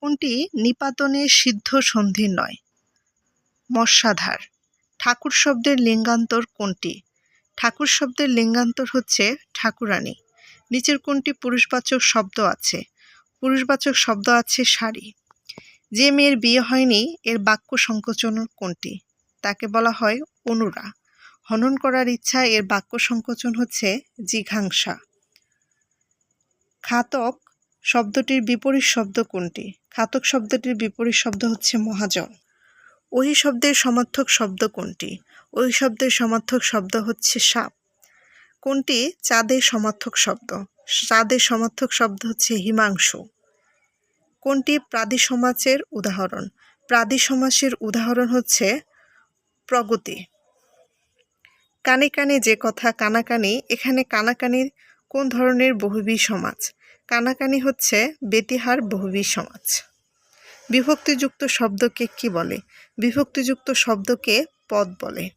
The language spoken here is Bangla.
কোনটি নিপাতনে সিদ্ধ সন্ধি নয়? মস্যাধার। ঠাকুর শব্দের লিঙ্গান্তর কোনটি? ঠাকুর শব্দের লিঙ্গান্তর হচ্ছে ঠাকুরানী। নিচের কোনটি পুরুষবাচক শব্দ আছে? পুরুষবাচক শব্দ আছে শাড়ি। যে মেয়ের বিয়ে হয়নি এর বাক্য সংকোচন কোনটি? তাকে বলা হয় অনুরা। হনন করার ইচ্ছা এর বাক্য সংকোচন হচ্ছে জিঘাংসা। খাতক শব্দটির বিপরীত শব্দ কোনটি? খাতক শব্দটির বিপরীত শব্দ হচ্ছে মহাজন। ওই শব্দের সমার্থক শব্দ কোনটি? ওই শব্দের সমার্থক শব্দ হচ্ছে সাপ। কোনটি চাঁদের সমার্থক শব্দ? চাঁদের সমার্থক শব্দ হচ্ছে হিমাংশু। কোনটি প্রাদি সমাসের উদাহরণ? প্রাদি সমাসের উদাহরণ হচ্ছে প্রগতি। কানে কানে যে কথা কানাকানি, এখানে কানাকানি কোন ধরনের বহুব্রী সমাস? কানাকানি হচ্ছে বেতিহার বহুব্রী সমাস। বিভক্তিযুক্ত শব্দকে কি বলে? বিভক্তিযুক্ত শব্দকে পদ বলে।